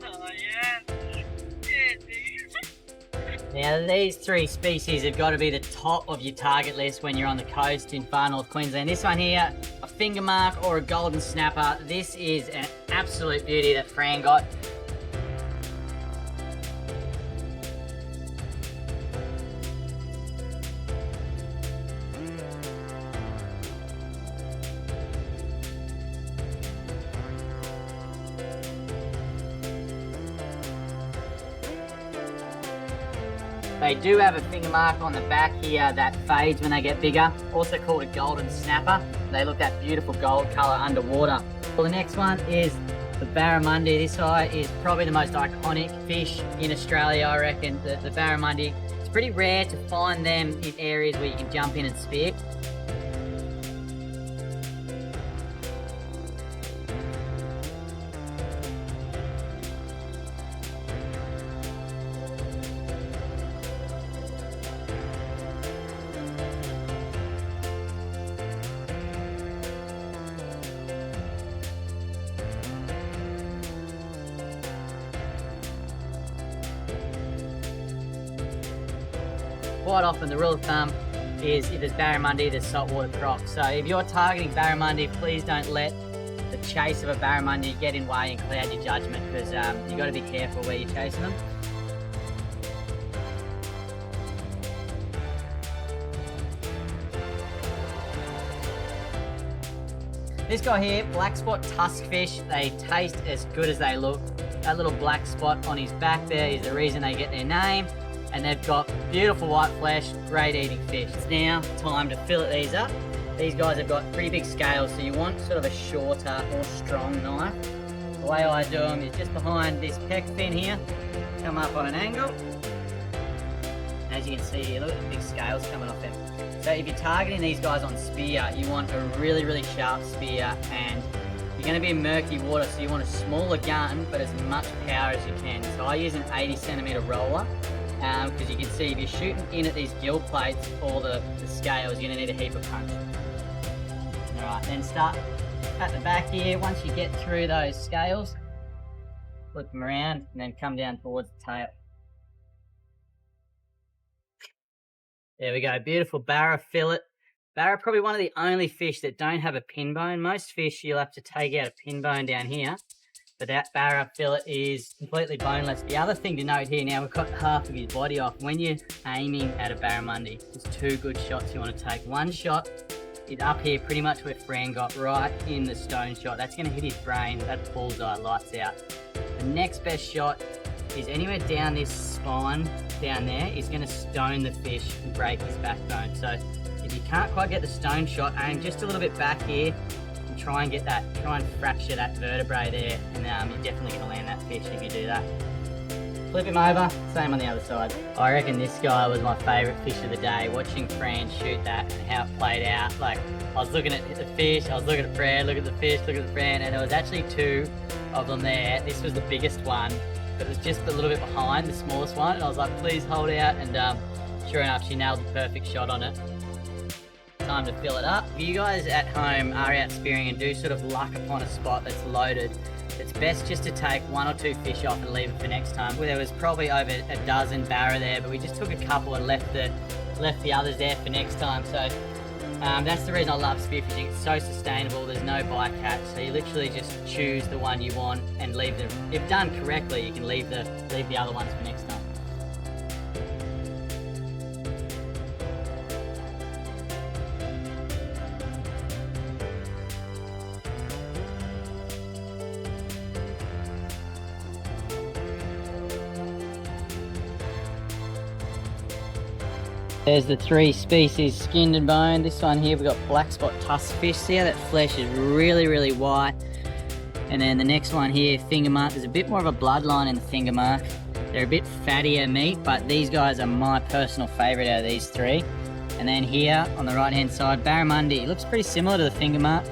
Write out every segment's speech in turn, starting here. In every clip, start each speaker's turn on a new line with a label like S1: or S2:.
S1: Oh yeah. Yeah, dude.
S2: Now these three species have got to be the top of your target list when you're on the coast in far north Queensland. This one here, a finger mark or a golden snapper. This is an absolute beauty that Fran got. They do have a finger mark on the back here that fades when they get bigger, also called a golden snapper. They look that beautiful gold colour underwater. Well, the next one is the barramundi. This guy is probably the most iconic fish in Australia, I reckon. The barramundi. It's pretty rare to find them in areas where you can jump in and spear. Quite often the rule of thumb is if there's barramundi, there's saltwater crocs. So if you're targeting barramundi, please don't let the chase of a barramundi get in way and cloud your judgment, because you've got to be careful where you're chasing them. This guy here, black spot tuskfish, they taste as good as they look. That little black spot on his back there is the reason they get their name. And they've got beautiful white flesh, great eating fish. It's now time to fillet these up. These guys have got pretty big scales, so you want sort of a shorter or strong knife. The way I do them is just behind this pec fin here, come up on an angle. As you can see here, look at the big scales coming off them. So if you're targeting these guys on spear, you want a really, really sharp spear, and you're going to be in murky water, so you want a smaller gun, but as much power as you can. So I use an 80 centimetre roller. Because you can see if you're shooting in at these gill plates or the scales, you're going to need a heap of punch. Alright, then start at the back here. Once you get through those scales, flip them around and then come down towards the tail. There we go, beautiful barra fillet. Barra, probably one of the only fish that don't have a pin bone. Most fish you'll have to take out a pin bone down here. But that barra fillet is completely boneless. The other thing to note here, now we've got half of his body off. When you're aiming at a barramundi, there's two good shots you want to take. One shot is up here, pretty much where Fran got, right in the stone shot. That's going to hit his brain. That's bullseye, lights out. The next best shot is anywhere down this spine, down there, is going to stone the fish and break his backbone. So if you can't quite get the stone shot, aim just a little bit back here. Try and fracture that vertebrae there, and you're definitely going to land that fish if you do that. Flip him over, same on the other side. I reckon this guy was my favourite fish of the day, watching Fran shoot that and how it played out. Like, I was looking at the fish, I was looking at Fran, look at the fish, look at the Fran, and there was actually two of them there. This was the biggest one, but it was just a little bit behind the smallest one, and I was like, please hold out, and sure enough, she nailed the perfect shot on it. Time to fill it up. If you guys at home are out spearing and do sort of luck upon a spot that's loaded, it's best just to take one or two fish off and leave it for next time. Well, there was probably over a dozen barra there, but we just took a couple and left the others there for next time. So that's the reason I love spearfishing. It's so sustainable, there's no bycatch, so you literally just choose the one you want and leave them. If done correctly, you can leave the other ones for next time. There's the three species skinned and boned. This one here, we've got black spot tuskfish. See how that flesh is really, really white. And then the next one here, finger mark. There's a bit more of a bloodline in the finger mark. They're a bit fattier meat, but these guys are my personal favorite out of these three. And then here on the right hand side, barramundi. It looks pretty similar to the finger mark.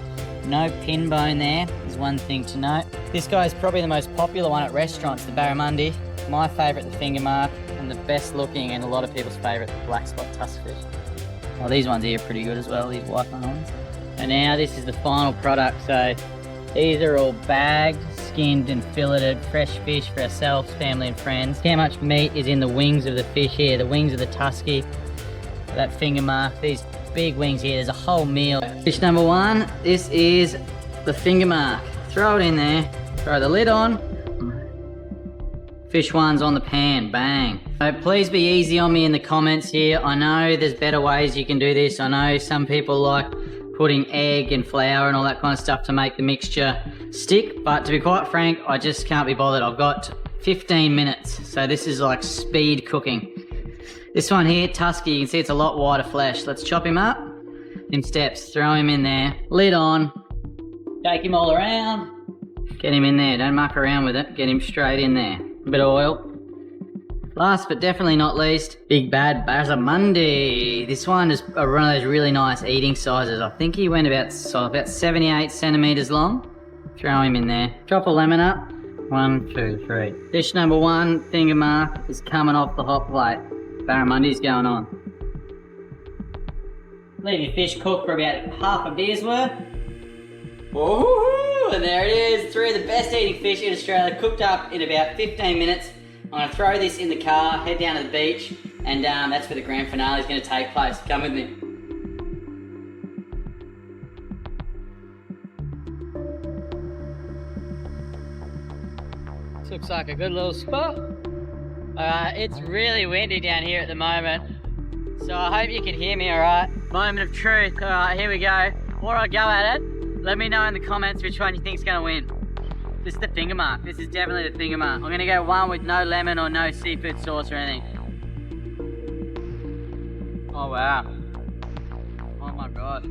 S2: No pin bone there is one thing to note. This guy is probably the most popular one at restaurants, the barramundi. My favorite, the finger mark, and the best looking and a lot of people's favorite, the black spot tuskfish. Well, these ones here are pretty good as well, these white ones. And now this is the final product. So these are all bagged, skinned and filleted fresh fish for ourselves, family and friends. How much meat is in the wings of the fish here, the wings of the tusky, that finger mark, these big wings here, there's a whole meal. Fish number one, this is the finger mark. Throw it in there, throw the lid on. Fish one's on the pan, bang. So please be easy on me in the comments here. I know there's better ways you can do this. I know some people like putting egg and flour and all that kind of stuff to make the mixture stick, but to be quite frank, I just can't be bothered. I've got 15 minutes, so this is like speed cooking. This one here, Tusky, you can see it's a lot wider flesh. Let's chop him up in steps, throw him in there, lid on, take him all around, get him in there, don't muck around with it, get him straight in there. A bit of oil. Last but definitely not least, big bad barramundi. This one is one of those really nice eating sizes. I think he went about 78 centimeters long. Throw him in there. Chop a lemon up. 1, 2, 3. Dish number one, finger mark, is coming off the hot plate. Barramundi's going on. Leave your fish cook for about half a beer's worth. Woohoo! And there it is, 3 of the best eating fish in Australia, cooked up in about 15 minutes. I'm going to throw this in the car, head down to the beach, and that's where the grand finale is going to take place. Come with me. This looks like a good little spot. It's really windy down here at the moment, so I hope you can hear me alright. Moment of truth. Alright, here we go. Before I go at it, let me know in the comments which one you think's going to win. This is the finger mark. This is definitely the finger mark. I'm going to go one with no lemon or no seafood sauce or anything. Oh wow. Oh my god.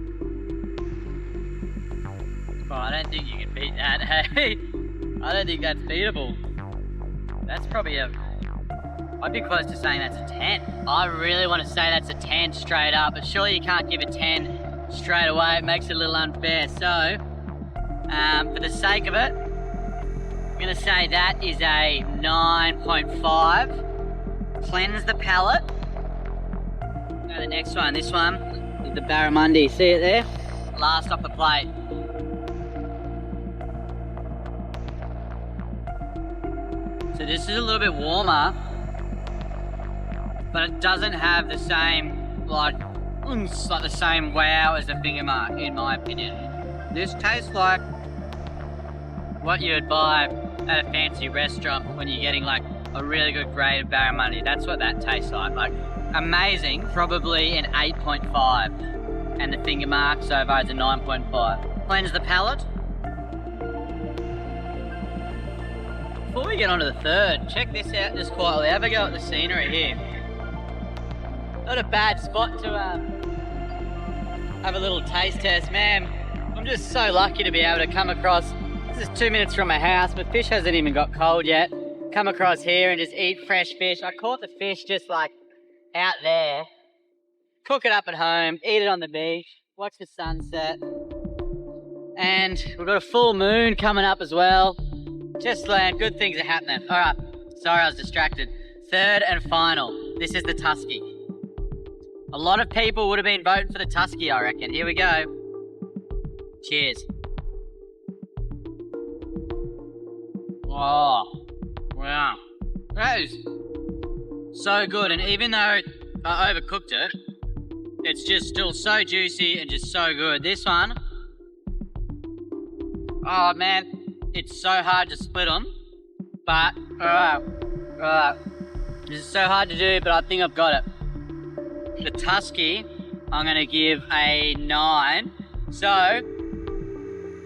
S2: Oh, I don't think you can beat that, hey? I don't think that's beatable. That's probably I'd be close to saying that's a 10. I really want to say that's a 10 straight up, but surely you can't give a 10 straight away. It makes it a little unfair. So, for the sake of it, I'm going to say that is a 9.5. Cleanse the palate. Now the next one. This one is the barramundi. See it there? Last off the plate. So this is a little bit warmer, but it doesn't have the same, like the same wow as the finger mark, in my opinion. This tastes like what you would buy at a fancy restaurant when you're getting like a really good grade of barramundi. That's what that tastes like. Like amazing, probably an 8.5, and the finger mark so far is a 9.5. Cleanse the palate. Before we get on to the third, check this out just quietly. Have a go at the scenery here. Not a bad spot to have a little taste test, man. I'm just so lucky to be able to come across. This is 2 minutes from my house. My fish hasn't even got cold yet. Come across here and just eat fresh fish. I caught the fish just like out there. Cook it up at home, eat it on the beach, watch the sunset. And we've got a full moon coming up as well. Just land, good things are happening. All right, sorry I was distracted. Third and final, this is the Tusky. A lot of people would have been voting for the Tusky, I reckon. Here we go. Cheers. Oh, wow. That is so good, and even though I overcooked it, it's just still so juicy and just so good. This one, oh man, it's so hard to split them, but this is so hard to do, but I think I've got it. The Tusky, I'm gonna give a 9. So,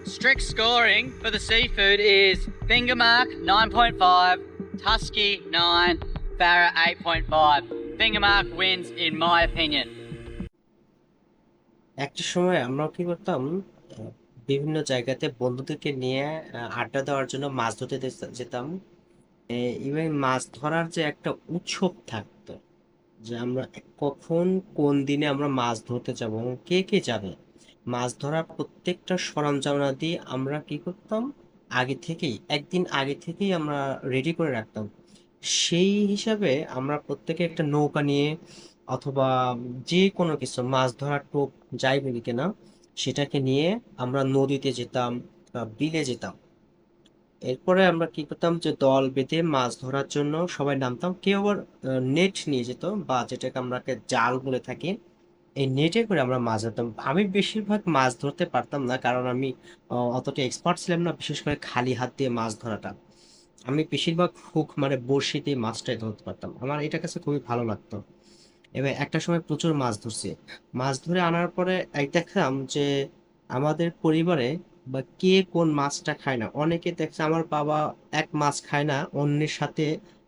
S2: strict scoring for the seafood is finger mark 9.5, Tusky 9, Barra 8.5. Finger mark wins in my opinion.
S3: একটা সময় আমরাও কি করতাম, বিভিন্ন জায়গাতে বন্ধুদেরকে নিয়ে আড্ডা দেওয়ার জন্য মাছ ধরতে যেতাম। ইভেন মাছ ধরার যে একটা উৎসব থাকতো, যে আমরা কখন কোন দিনে আমরা মাছ ধরতে যাব, কে কে যাবে। মাছ ধরার প্রত্যেকটা সরঞ্জামাদি আমরা কি করতাম, আগে থেকেই একদিন আগে থেকেই আমরা রেডি করে রাখতাম। সেই হিসাবে আমরা প্রত্যেকে একটা নৌকা নিয়ে অথবা যে কোনো কিছু মাছ ধরার টোপ যাই বলি কিনা, সেটাকে নিয়ে আমরা নদীতে যেতাম বা বিলে যেতাম। এরপরে আমরা কি করতাম যে দল বেঁধে মাছ ধরার জন্য সবাই নামতাম, কেউ আবার নেট নিয়ে যেত বা যেটাকে আমরা জাল বলে থাকি। এই নেটে করে আমরা মাছ ধরতাম। আমি বেশিরভাগ মাছ ধরতে পারতাম না, কারণ আমি অতটা এক্সপার্ট ছিলাম না, বিশেষ করে খালি হাত দিয়ে মাছ ধরাটা। আমি বেশিরভাগ হুক মানে বড়শি দিয়ে মাছটাই ধরতে পারতাম, আমার এটা কাছে খুবই ভালো লাগতো। এবার একটা সময় প্রচুর মাছ ধরছি। মাছ ধরে আনার পরে দেখলাম যে আমাদের পরিবারে বা কে কোন মাছটা খায় না। অনেকে দেখছে আমার বাবা এক মাছ খায় না, অন্যের সাথে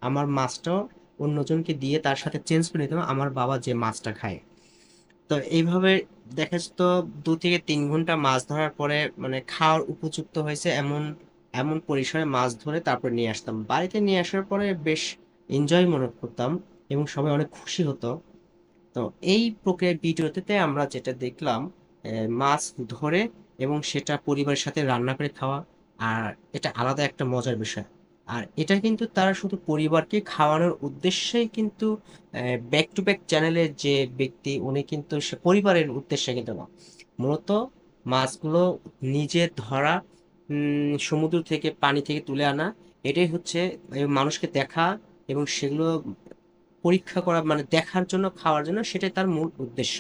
S3: আমার মাছটাও অন্যজনকে দিয়ে তার সাথে চেঞ্জ করে নিতাম আমার বাবা যে মাছটা খায়। তো এইভাবে দেখা যেত 2 থেকে 3 ঘন্টা মাছ ধরার পরে মানে খাওয়ার উপযুক্ত হয়েছে এমন এমন পরিসরে মাছ ধরে তারপর নিয়ে আসতাম। বাড়িতে নিয়ে আসার পরে বেশ এনজয় মনে করতাম এবং সবাই অনেক খুশি হতো। তো এই প্রক্রিয়ার ভিডিওতে আমরা যেটা দেখলাম, মাছ ধরে এবং সেটা পরিবারের সাথে রান্না করে খাওয়া, আর এটা আলাদা একটা মজার বিষয়। আর এটা কিন্তু তারা শুধু পরিবারকে খাওয়ানোর উদ্দেশ্যেই কিন্তু ব্যাক টু ব্যাক চ্যানেলের যে ব্যক্তি উনি কিন্তু সে পরিবারের উদ্দেশ্যে কিন্তু না, মূলত মাছগুলো নিজে ধরা, সমুদ্র থেকে পানি থেকে তুলে আনা, এটাই হচ্ছে মানুষকে দেখা এবং সেগুলো পরীক্ষা করা, মানে দেখার জন্য খাওয়ার জন্য, সেটাই তার মূল উদ্দেশ্য।